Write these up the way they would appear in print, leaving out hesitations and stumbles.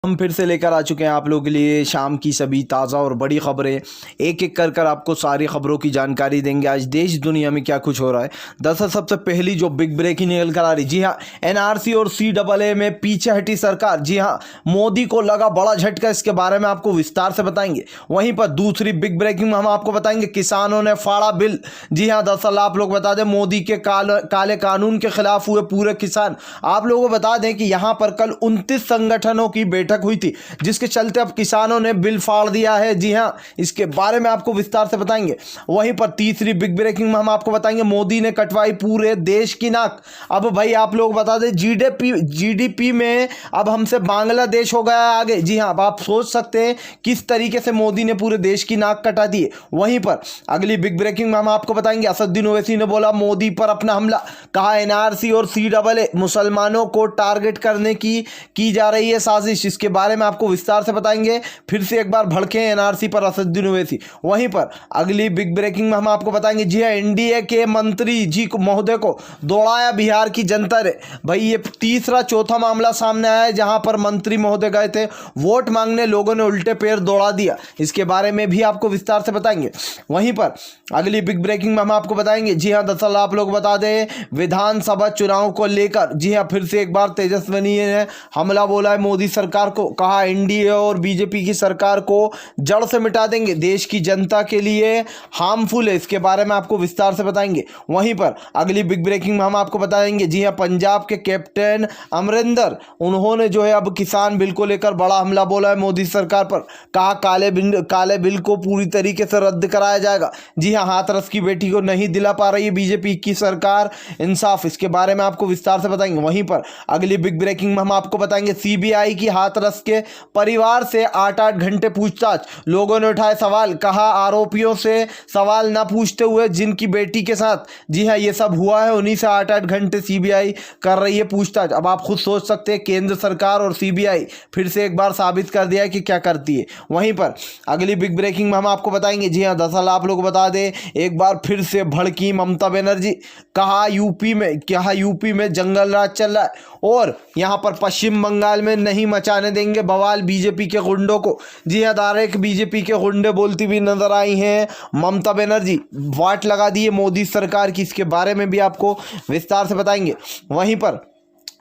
हम फिर से लेकर आ चुके हैं आप लोगों के लिए शाम की सभी ताज़ा और बड़ी खबरें। एक एक कर आपको सारी खबरों की जानकारी देंगे आज देश दुनिया में क्या कुछ हो रहा है। दरअसल सबसे पहली जो बिग ब्रेकिंग निकल कर आ रही, जी हाँ, एनआरसी और सीएए में पीछे हटी सरकार। जी हाँ, मोदी को लगा बड़ा झटका, इसके बारे में आपको विस्तार से बताएंगे। वहीं पर दूसरी बिग ब्रेकिंग में हम आपको बताएंगे किसानों ने फाड़ा बिल। जी हाँ, दरअसल आप लोग बता दें मोदी के काले कानून के खिलाफ हुए पूरे किसान। आप लोगों को बता दें कि यहाँ पर कल 29 संगठनों की बैठक हुई थी, जिसके चलते अब किसानों ने बिल फाड़ दिया है। जी हां, इसके बारे में आपको विस्तार से बताएंगे। वहीं पर तीसरी बिग ब्रेकिंग में हम आपको बताएंगे मोदी ने कटवाई पूरे देश की नाक। अब भाई आप लोग बता दें जीडीपी में अब हमसे बांग्लादेश हो गया आगे। जी हां, अब आप सोच सकते हैं किस तरीके से मोदी ने पूरे देश की नाक कटा दी है। वहीं पर अगली बिग ब्रेकिंग में हम आपको बताएंगे असदुद्दीन ओवैसी ने बोला मोदी पर अपना हमला, कहा एनआरसी और सीएए मुसलमानों को टारगेट करने की जा रही है साजिश। इसके बारे में आपको विस्तार से बताएंगे। फिर से एक बार भड़के एनआरसी पर असदुद्दीन ओवैसी। वहीं पर अगली बिग ब्रेकिंग में हम आपको बताएंगे, जी हां, एनडीए के मंत्री जी महोदय को दौड़ाया बिहार की जनता ने। भाई ये तीसरा चौथा मामला सामने आया है जहां पर मंत्री महोदय गए थे वोट मांगने, लोगों ने उल्टे पैर दौड़ा दिया। इसके बारे में भी आपको विस्तार से बताएंगे। वहीं पर अगली बिग ब्रेकिंग में हम आपको बताएंगे, जी हां, दरअसल आप लोग बता दें विधानसभा चुनाव को लेकर, जी हां, फिर से एक बार तेजस्वी ने हमला बोला है मोदी सरकार को। कहा एनडीए और बीजेपी की सरकार को जड़ से मिटा देंगे, देश की जनता के लिए हार्मफुल है। इसके बारे में आपको विस्तार से बताएंगे। वहीं पर अगली बिग ब्रेकिंग में हम आपको बताएंगे, जी हां, पंजाब के कैप्टन अमरिंदर, उन्होंने जो है अब किसान बिल को लेकर बड़ा हमला बोला है मोदी सरकार पर। कहा काले बिल को पूरी तरीके से रद्द कराया जाएगा। जी हां, हाथरस की बेटी को नहीं दिला पा रही है बीजेपी की सरकार इंसाफ। इसके बारे में आपको विस्तार से बताएंगे। वहीं पर अगली बिग ब्रेकिंग में हम आपको बताएंगे सीबीआई की हाथरस के परिवार से 8-8 घंटे पूछताछ। लोगों ने उठाए सवाल, कहा आरोपियों से सवाल ना पूछते हुए जिनकी बेटी के साथ, जी हां, ये सब हुआ है, उन्हीं से 8-8 घंटे सीबीआई कर रही है पूछताछ। अब आप खुद सोच सकते हैं केंद्र सरकार और सीबीआई फिर से एक बार साबित कर दिया है कि क्या करती है। वहीं पर अगली बिग ब्रेकिंग में हम आपको बताएंगे, जी हां, दरअसल आप लोग बता दें एक बार फिर से भड़की ममता बनर्जी। कहा यूपी में जंगल राज चल रहा है और यहां पर पश्चिम बंगाल में नहीं मचाने देंगे बवाल बीजेपी के गुंडों को। जी हां, डायरेक्ट बीजेपी के गुंडे बोलती भी नजर आई हैं ममता बनर्जी। वाट लगा दी है मोदी सरकार की, इसके बारे में भी आपको विस्तार से बताएंगे। वहीं पर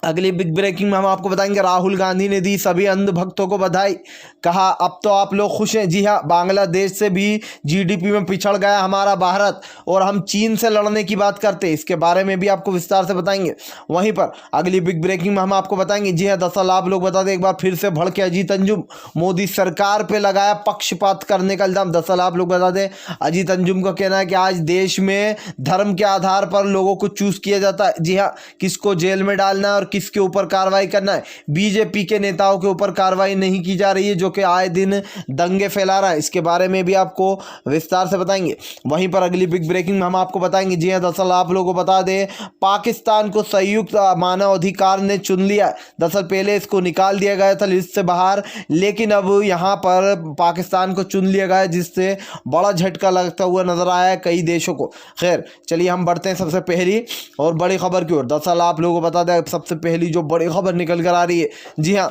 अगली बिग ब्रेकिंग में हम आपको बताएंगे राहुल गांधी ने दी सभी अंध भक्तों को बधाई। कहा अब तो आप लोग खुश हैं। जी हां, बांग्लादेश से भी जीडीपी में पिछड़ गया हमारा भारत और हम चीन से लड़ने की बात करते हैं। इसके बारे में भी आपको विस्तार से बताएंगे। वहीं पर अगली बिग ब्रेकिंग में हम आपको बताएंगे, जी हां, दरअसल आप लोग बता दें एक बार फिर से भड़के अजीत अंजुम। मोदी सरकार पर लगाया पक्षपात करने का इल्जाम। दरअसल आप लोग बता दें अजीत अंजुम का कहना है कि आज देश में धर्म के आधार पर लोगों को चूज किया जाता है। जी हां, किसको जेल में डालना और किसके ऊपर कार्रवाई करना है। बीजेपी के नेताओं के ऊपर कार्रवाई नहीं की जा रही है जो कि आए दिन दंगे फैला रहा है। इसके बारे में भी आपको विस्तार से बताएंगे। वहीं पर अगली बिग ब्रेकिंग में हम आपको बताएंगे, जी हां, दरअसल आप लोगों को बता दें पाकिस्तान को संयुक्त मानव अधिकार ने चुन लिया। दरअसल पहले इसको निकाल दिया गया था लिस्ट से बाहर, लेकिन अब यहां पर पाकिस्तान को चुन लिया गया, जिससे बड़ा झटका लगता हुआ नजर आया है कई देशों को। खैर चलिए हम बढ़ते हैं सबसे पहली और बड़ी खबर की ओर। दरअसल आप लोगों को बता दें सबसे पहली जो बड़ी खबर निकल कर आ रही है, जी हां,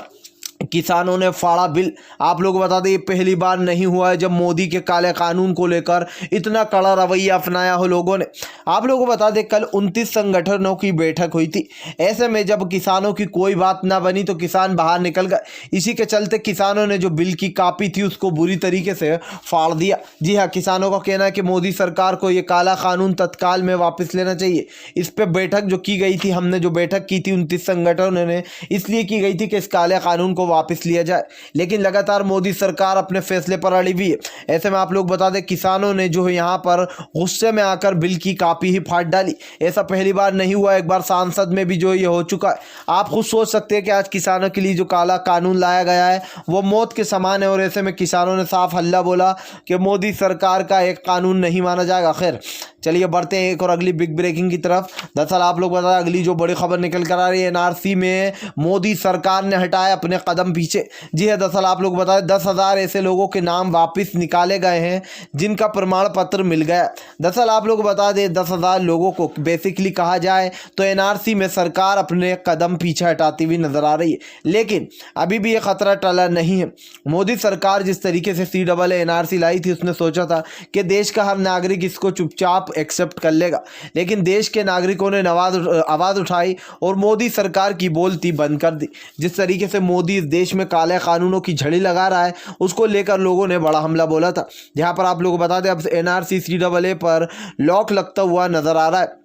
किसानों ने फाड़ा बिल। आप लोग बता दें ये पहली बार नहीं हुआ है जब मोदी के काले कानून को लेकर इतना कड़ा रवैया अपनाया हो लोगों ने। आप लोगों को बता दें कल 29 संगठनों की बैठक हुई थी। ऐसे में जब किसानों की कोई बात ना बनी तो किसान बाहर निकल गए। इसी के चलते किसानों ने जो बिल की कॉपी थी उसको बुरी तरीके से फाड़ दिया। जी हाँ, किसानों का कहना है कि मोदी सरकार को ये काला कानून तत्काल में वापस लेना चाहिए। इस पर बैठक जो की गई थी, हमने जो बैठक की थी 29 संगठनों ने, इसलिए की गई थी कि इस काले कानून को वापस लिया जाए, लेकिन लगातार मोदी सरकार अपने फैसले पर अड़ी हुई है। ऐसे में आप लोग बता दें किसानों ने जो है यहाँ पर गुस्से में आकर बिल की कॉपी ही फाड़ डाली। ऐसा पहली बार नहीं हुआ, एक बार सांसद में भी जो ये हो चुका है। आप खुद सोच सकते हैं कि आज किसानों के लिए जो काला कानून लाया गया है वो मौत के समान है और ऐसे में किसानों ने साफ हल्ला बोला कि मोदी सरकार का एक कानून नहीं माना जाएगा। खैर चलिए बढ़ते हैं एक और अगली बिग ब्रेकिंग की तरफ। दरअसल आप लोग बता दें अगली जो बड़ी खबर निकल कर आ रही है, एनआरसी में मोदी सरकार ने हटाए अपने कदम पीछे। जी है, दरअसल आप लोग बता दें 10,000 ऐसे लोगों के नाम वापस निकाले गए हैं जिनका प्रमाण पत्र मिल गया। दरअसल आप लोग बता दें 10,000 लोगों को बेसिकली कहा जाए तो एनआरसी में सरकार अपने कदम पीछे हटाती हुई नजर आ रही है, लेकिन अभी भी ये खतरा टला नहीं है। मोदी सरकार जिस तरीके से CAA एनआरसी लाई थी, उसने सोचा था कि देश का हर नागरिक इसको चुपचाप एक्सेप्ट कर लेगा, लेकिन देश के नागरिकों ने आवाज़ उठाई और मोदी सरकार की बोलती बंद कर दी। जिस तरीके से मोदी इस देश में काले कानूनों की झड़ी लगा रहा है, उसको लेकर लोगों ने बड़ा हमला बोला था। यहाँ पर आप लोगों को बता दें अब एनआरसी CAA पर लॉक लगता हुआ नजर आ रहा है,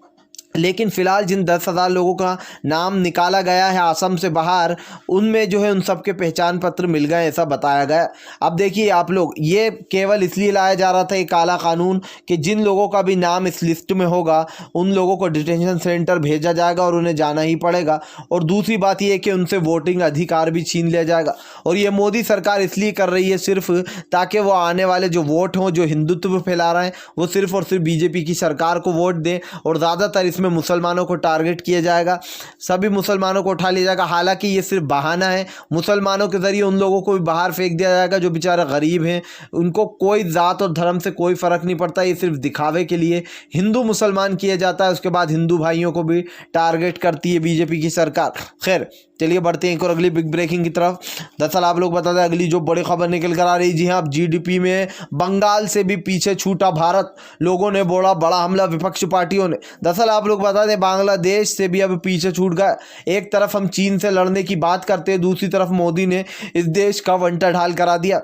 लेकिन फिलहाल जिन 10,000 लोगों का नाम निकाला गया है असम से बाहर, उनमें जो है उन सब के पहचान पत्र मिल गए, ऐसा बताया गया। अब देखिए आप लोग, ये केवल इसलिए लाया जा रहा था ये काला कानून कि जिन लोगों का भी नाम इस लिस्ट में होगा उन लोगों को डिटेंशन सेंटर भेजा जाएगा और उन्हें जाना ही पड़ेगा। और दूसरी बात यह है कि उनसे वोटिंग अधिकार भी छीन लिया जाएगा। और ये मोदी सरकार इसलिए कर रही है सिर्फ ताकि वो आने वाले जो वोट हों, जो हिंदुत्व फैला रहे हैं, वो सिर्फ और सिर्फ बीजेपी की सरकार को वोट दें। और ज़्यादातर इसमें मुसलमानों को टारगेट किया जाएगा, सभी मुसलमानों को उठा लिया जाएगा। हालांकि ये सिर्फ बहाना है, मुसलमानों के जरिए उन लोगों को भी बाहर फेंक दिया जाएगा जो बेचारे गरीब हैं, उनको कोई जात और धर्म से कोई फर्क नहीं पड़ता। ये सिर्फ दिखावे के लिए हिंदू मुसलमान किया जाता है, उसके बाद हिंदू भाइयों को भी टारगेट करती है बीजेपी की सरकार। खैर चलिए बढ़ते हैं एक और अगली बिग ब्रेकिंग की तरफ। दरअसल आप लोग बता दें अगली जो बड़ी खबर निकल कर आ रही है, जी हाँ, GDP में बंगाल से भी पीछे छूटा भारत, लोगों ने बोला बड़ा हमला विपक्ष पार्टियों ने। दरअसल आप लोग बता दें बांग्लादेश से भी अब पीछे छूट गया। एक तरफ हम चीन से लड़ने की बात करते हैं, दूसरी तरफ मोदी ने इस देश का वंटा ढाल करा दिया।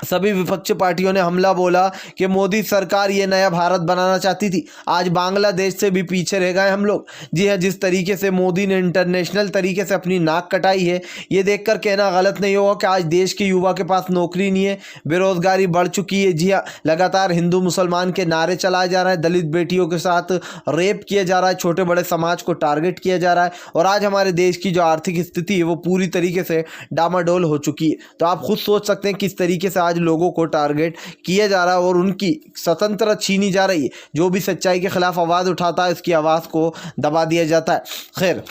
सभी विपक्ष पार्टियों ने हमला बोला कि मोदी सरकार ये नया भारत बनाना चाहती थी, आज बांग्लादेश से भी पीछे रह गए हम लोग। जी हाँ, जिस तरीके से मोदी ने इंटरनेशनल तरीके से अपनी नाक कटाई है, ये देखकर कहना गलत नहीं होगा कि आज देश के युवा के पास नौकरी नहीं है, बेरोजगारी बढ़ चुकी है। जी हाँ, लगातार हिंदू मुसलमान के नारे चलाए जा रहे हैं, दलित बेटियों के साथ रेप किया जा रहा है, छोटे बड़े समाज को टारगेट किया जा रहा है, और आज हमारे देश की जो आर्थिक स्थिति है वो पूरी तरीके से डामाडोल हो चुकी है। तो आप खुद सोच सकते हैं किस तरीके से आज लोगों को टारगेट किया जा रहा है और उनकी स्वतंत्रता छीनी जा रही है। जो भी सच्चाई के खिलाफ आवाज़ उठाता है उसकी आवाज़ को दबा दिया जाता है। खैर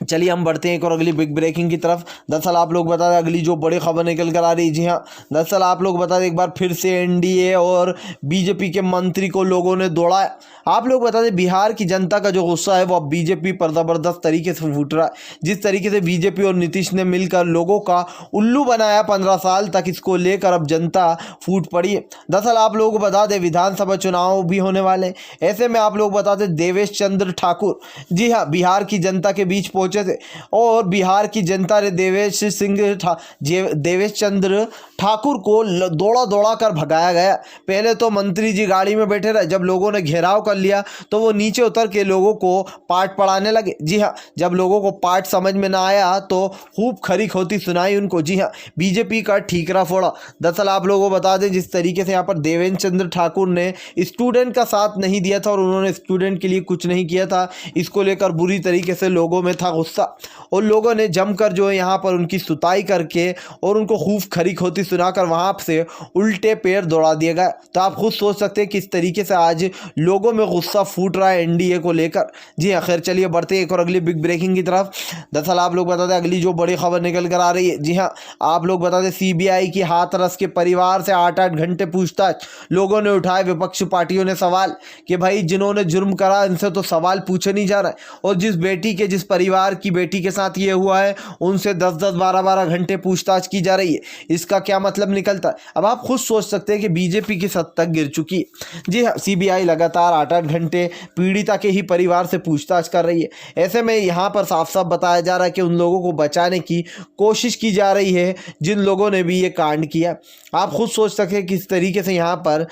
चलिए हम बढ़ते हैं एक और अगली बिग ब्रेकिंग की तरफ। दरअसल आप लोग बता दें अगली जो बड़ी खबर निकल कर आ रही है, जी हाँ, दरअसल आप लोग बता दें एक बार फिर से एनडीए और बीजेपी के मंत्री को लोगों ने दौड़ाया। आप लोग बता दें बिहार की जनता का जो गुस्सा है वो अब बीजेपी पर ज़बरदस्त तरीके से फूट रहा है। जिस तरीके से बीजेपी और नीतीश ने मिलकर लोगों का उल्लू बनाया 15 साल तक, इसको लेकर अब जनता फूट पड़ी है। दरअसल आप लोगों को बता दें विधानसभा चुनाव भी होने वाले हैं, ऐसे में आप लोग बता दें देवेश चंद्र ठाकुर, जी हाँ, बिहार की जनता के बीच पहुंचे थे और बिहार की जनता ने देवेश चंद्र ठाकुर को दौड़ा दौड़ा कर भगाया गया। पहले तो मंत्री जी गाड़ी में बैठे रहे, जब लोगों ने घेराव कर लिया तो वो नीचे उतर के लोगों को पाठ पढ़ाने लगे। जी हाँ, जब लोगों को पाठ समझ में ना आया तो खूब खरी खोती सुनाई उनको। जी हाँ, बीजेपी का ठीकरा फोड़ा। दरअसल आप लोगों को बता दें जिस तरीके से यहाँ पर देवेंद्र चंद्र ठाकुर ने स्टूडेंट का साथ नहीं दिया था और उन्होंने स्टूडेंट के लिए कुछ नहीं किया था, इसको लेकर बुरी तरीके से लोगों में था गुस्सा और लोगों ने जमकर जो है यहाँ पर उनकी सुताई करके और उनको खूब खरी खोती सुनाकर वहाँ से उल्टे पैर दौड़ा दिया गया। तो आप खुद सोच सकते हैं किस तरीके से आज लोगों में गुस्सा फूट रहा है एनडीए को लेकर। जी हाँ, खैर चलिए बढ़ते हैं एक और अगली बिग ब्रेकिंग की तरफ। दरअसल आप लोग बता दें अगली जो बड़ी खबर निकल कर आ रही है, जी हाँ, आप लोग बता दें सीबीआई की हाथरस के परिवार से 8-8 घंटे पूछताछ। लोगों ने उठाए, विपक्ष पार्टियों ने सवाल कि भाई जिन्होंने जुर्म करा इनसे तो सवाल पूछे नहीं जा रहा है, और जिस परिवार की बेटी के साथ ये हुआ है उनसे 10-10, 12-12 घंटे पूछताछ की जा रही है। इसका क्या मतलब निकलता है? अब आप खुद सोच सकते हैं कि बीजेपी की सत्ता गिर चुकी है। जी हाँ, सीबीआई लगातार 8-8 घंटे पीड़िता के ही परिवार से पूछताछ कर रही है। ऐसे में यहाँ पर साफ साफ बताया जा रहा है कि उन लोगों को बचाने की कोशिश की जा रही है जिन लोगों ने भी ये कांड किया। आप खुद सोच सकते हैं किस तरीके से यहाँ पर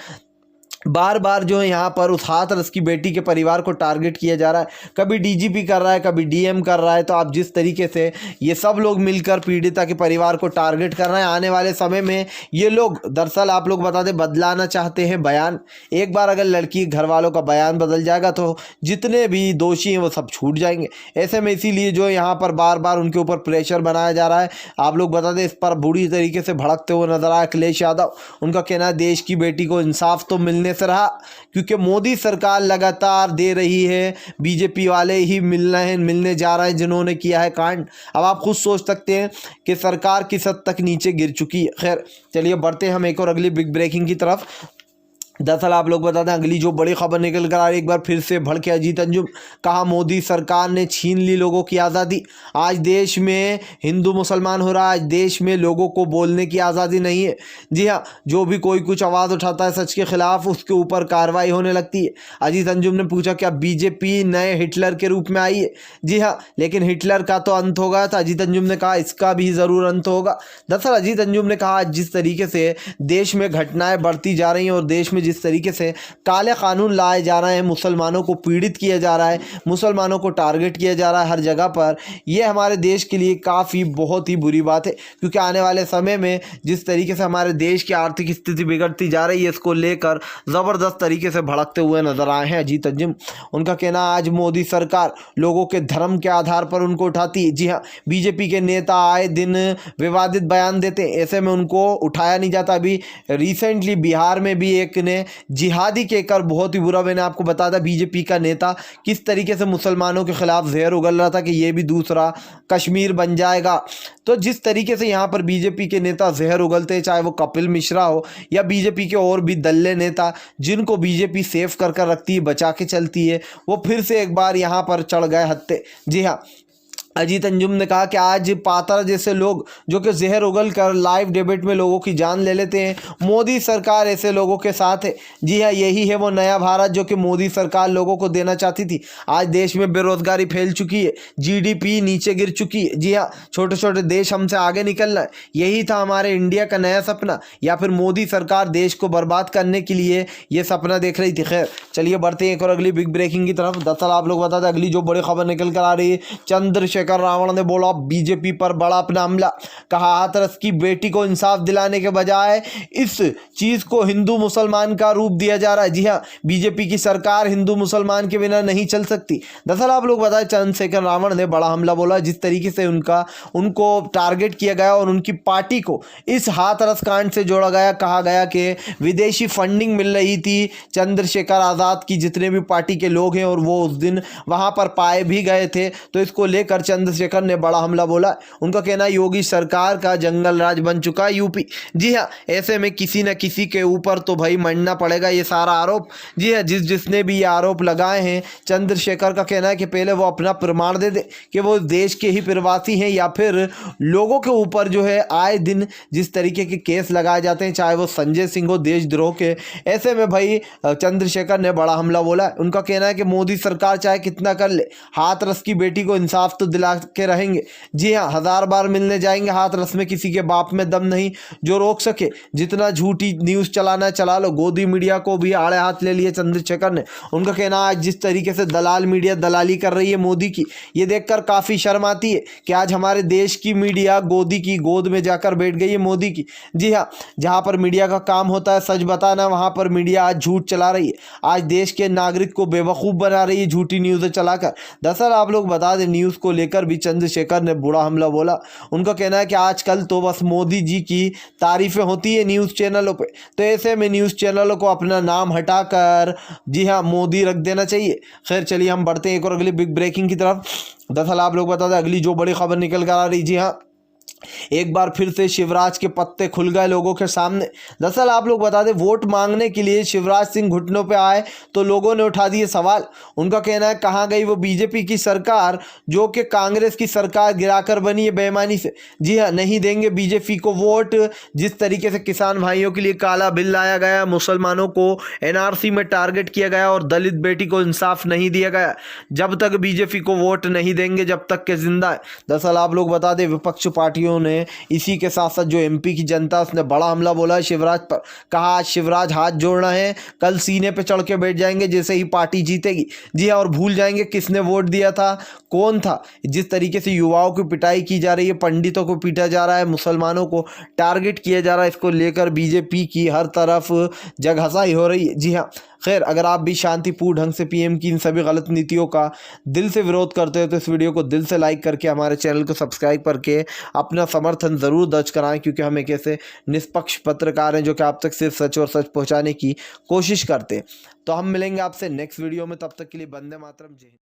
बार बार जो है यहाँ पर उस हाथरस की बेटी के परिवार को टारगेट किया जा रहा है। कभी डीजीपी कर रहा है, कभी डीएम कर रहा है। तो आप जिस तरीके से ये सब लोग मिलकर पीड़िता के परिवार को टारगेट कर रहे हैं, आने वाले समय में ये लोग दरअसल आप लोग बता दें बदलाना चाहते हैं बयान। एक बार अगर लड़की घर वालों का बयान बदल जाएगा तो जितने भी दोषी हैं वो सब छूट जाएंगे। ऐसे में इसीलिए जो यहाँ पर बार बार उनके ऊपर प्रेशर बनाया जा रहा है। आप लोग बता दें इस पर बुरी तरीके से भड़कते हुए नजर आए अखिलेश यादव। उनका कहना है देश की बेटी को इंसाफ तो मिलने निकलने से रहा, क्योंकि मोदी सरकार लगातार दे रही है, बीजेपी वाले ही मिलने जा रहे हैं जिन्होंने किया है कांड। अब आप खुद सोच सकते हैं कि सरकार किस हद तक नीचे गिर चुकी है। खैर चलिए बढ़ते हैं हम एक और अगली बिग ब्रेकिंग की तरफ। दरअसल आप लोग बता दें अगली जो बड़ी खबर निकल कर आ रही, एक बार फिर से भड़के अजीत अंजुम। कहा मोदी सरकार ने छीन ली लोगों की आज़ादी। आज देश में हिंदू मुसलमान हो रहा है, आज देश में लोगों को बोलने की आज़ादी नहीं है। जी हाँ, जो भी कोई कुछ आवाज़ उठाता है सच के खिलाफ उसके ऊपर कार्रवाई होने लगती है। अजीत अंजुम ने पूछा क्या बीजेपी नए हिटलर के रूप में आई है? जी हाँ, लेकिन हिटलर का तो अंत हो गया था। अजीत अंजुम ने कहा इसका भी ज़रूर अंत होगा। दरअसल अजीत अंजुम ने कहा जिस तरीके से देश में घटनाएं बढ़ती जा रही हैं और देश में जिस तरीके से काले कानून लाए जा रहे हैं, मुसलमानों को पीड़ित किया जा रहा है, मुसलमानों को टारगेट किया जा रहा है हर जगह पर, यह हमारे देश के लिए काफ़ी बहुत ही बुरी बात है। क्योंकि आने वाले समय में जिस तरीके से हमारे देश की आर्थिक स्थिति बिगड़ती जा रही है, इसको लेकर ज़बरदस्त तरीके से भड़कते हुए नजर आए हैं अजीत अंजुम। उनका कहना आज मोदी सरकार लोगों के धर्म के आधार पर उनको उठाती है। जी हाँ, बीजेपी के नेता आए दिन विवादित बयान देते हैं, ऐसे में उनको उठाया नहीं जाता। अभी रिसेंटली बिहार में भी एक ने जिहादी कहकर बहुत ही बुरा, मैंने आपको बताया था बीजेपी का नेता किस तरीके से मुसलमानों के खिलाफ जहर उगल रहा था कि ये भी दूसरा कश्मीर बन जाएगा। तो जिस तरीके से यहाँ पर बीजेपी के नेता जहर उगलते हैं, चाहे वो कपिल मिश्रा हो या बीजेपी के और भी दल्ले नेता जिनको बीजेपी सेफ कर कर रखती है, बचा के चलती है, वो फिर से एक बार यहाँ पर चढ़ गए हत्थे। जी हाँ, अजीत अंजुम ने कहा कि आज पात्रा जैसे लोग जो कि जहर उगल कर लाइव डिबेट में लोगों की जान ले लेते हैं, मोदी सरकार ऐसे लोगों के साथ है। जी हाँ, यही है वो नया भारत जो कि मोदी सरकार लोगों को देना चाहती थी। आज देश में बेरोजगारी फैल चुकी है, जीडीपी नीचे गिर चुकी है। जी हाँ, छोटे छोटे देश हमसे आगे निकल रहा है। यही था हमारे इंडिया का नया सपना, या फिर मोदी सरकार देश को बर्बाद करने के लिए ये सपना देख रही थी। खैर चलिए बढ़ते हैं एक और अगली बिग ब्रेकिंग की तरफ। दरअसल आप लोग बता दें अगली जो बड़ी खबर निकल कर आ रही है, चंद्रशेखर रावण ने बोला बीजेपी पर बड़ा अपना हमला। कहा हाथरस की बेटी को इंसाफ दिलाने के बजाय इस चीज को हिंदू मुसलमान का रूप दिया जा रहा है। जी हाँ, बीजेपी की सरकार हिंदू मुसलमान के बिना नहीं चल सकती। दरअसल आप लोग बताएं चंद्रशेखर रावण ने बड़ा हमला बोला, जिस तरीके से उनको टारगेट किया गया और उनकी पार्टी को इस हाथरस कांड से जोड़ा गया। कहा गया कि विदेशी फंडिंग मिल रही थी चंद्रशेखर आजाद की जितने भी पार्टी के लोग हैं, और वो उस दिन वहां पर पाए भी गए थे। तो इसको लेकर चंद्रशेखर ने बड़ा हमला बोला। उनका कहना योगी सरकार का जंगल राज बन चुका है यूपी। जी हाँ, ऐसे में किसी न किसी के ऊपर तो भाई मरना पड़ेगा ये सारा आरोप। जी हाँ, जिसने भी ये आरोप लगाए हैं, चंद्रशेखर का कहना है कि पहले वो अपना प्रमाण दे दे कि वो देश के ही प्रवासी हैं, या फिर लोगों के ऊपर जो है आए दिन जिस तरीके के केस लगाए जाते हैं, चाहे वो संजय सिंह हो देशद्रोह के, ऐसे में भाई चंद्रशेखर ने बड़ा हमला बोला। उनका कहना है कि मोदी सरकार चाहे कितना कर ले, हाथरस की बेटी को इंसाफ तो दिला के रहेंगे। जी हाँ, 1000 बार मिलने जाएंगे, हाथरस में किसी के बाप में दम नहीं जो रोक सके। जितना झूठी न्यूज़ चलाना है चला लो। गोदी मीडिया को भी आड़े हाथ ले लिए चंद्रशेखर ने। उनका कहना आज जिस तरीके से दलाल मीडिया दलाली कर रही है मोदी की, ये देखकर काफ़ी शर्म आती है कि आज हमारे देश की मीडिया गोदी की गोद में जाकर बैठ गई है मोदी की। जी हाँ, जहाँ पर मीडिया का काम होता है सच बताना, वहाँ पर मीडिया आज झूठ चला रही है। आज देश के नागरिक को बेवकूफ़ बना रही है झूठी न्यूज़ें चलाकर। दरअसल आप लोग बता दें न्यूज़ को लेकर भी चंद्रशेखर ने बुरा हमला बोला। उनका कहना है कि आजकल तो बस मोदी जी की तारीफें होती है न्यूज़ चैनलों पे, तो ऐसे में न्यूज़ चैनलों को अपना नाम हटाकर जी हाँ मोदी रख देना चाहिए। खैर चलिए हम बढ़ते हैं एक और अगली बिग ब्रेकिंग की तरफ। दरअसल आप लोग बता दें अगली जो बड़ी खबर निकल कर आ रही, जी हाँ, एक बार फिर से शिवराज के पत्ते खुल गए लोगों के सामने। दरअसल आप लोग बता दें वोट मांगने के लिए शिवराज सिंह घुटनों पे आए तो लोगों ने उठा दिए सवाल। उनका कहना है कहाँ गई वो बीजेपी की सरकार जो कि कांग्रेस की सरकार गिराकर बनी है बेईमानी से। जी हाँ, नहीं देंगे बीजेपी को वोट। जिस तरीके से किसान भाइयों के लिए काला बिल लाया गया, मुसलमानों को एनआरसी में टारगेट किया गया और दलित बेटी को इंसाफ नहीं दिया गया, जब तक बीजेपी को वोट नहीं देंगे जब तक के जिंदा है। दरअसल आप लोग बता दें विपक्ष पार्टियों ने इसी के साथ साथ जो एमपी की जनता उसने बड़ा हमला बोला शिवराज पर। कहा आज शिवराज हाथ जोड़ना है, कल सीने पे चढ़ के बैठ जाएंगे जैसे ही पार्टी जीतेगी। जी हाँ, और भूल जाएंगे किसने वोट दिया था, कौन था। जिस तरीके से युवाओं की पिटाई की जा रही है, पंडितों को पीटा जा रहा है, मुसलमानों को टारगेट किया जा रहा है, इसको लेकर बीजेपी की हर तरफ जगहसाई हो रही है। जी हाँ, खैर, अगर आप भी शांतिपूर्ण ढंग से पीएम की इन सभी गलत नीतियों का दिल से विरोध करते हो तो इस वीडियो को दिल से लाइक करके हमारे चैनल को सब्सक्राइब करके अपना समर्थन ज़रूर दर्ज कराएं, क्योंकि हम एक ऐसे निष्पक्ष पत्रकार हैं जो कि आप तक सिर्फ सच और सच पहुंचाने की कोशिश करते हैं। तो हम मिलेंगे आपसे नेक्स्ट वीडियो में, तब तक के लिए वंदे मातरम, जय हिंद।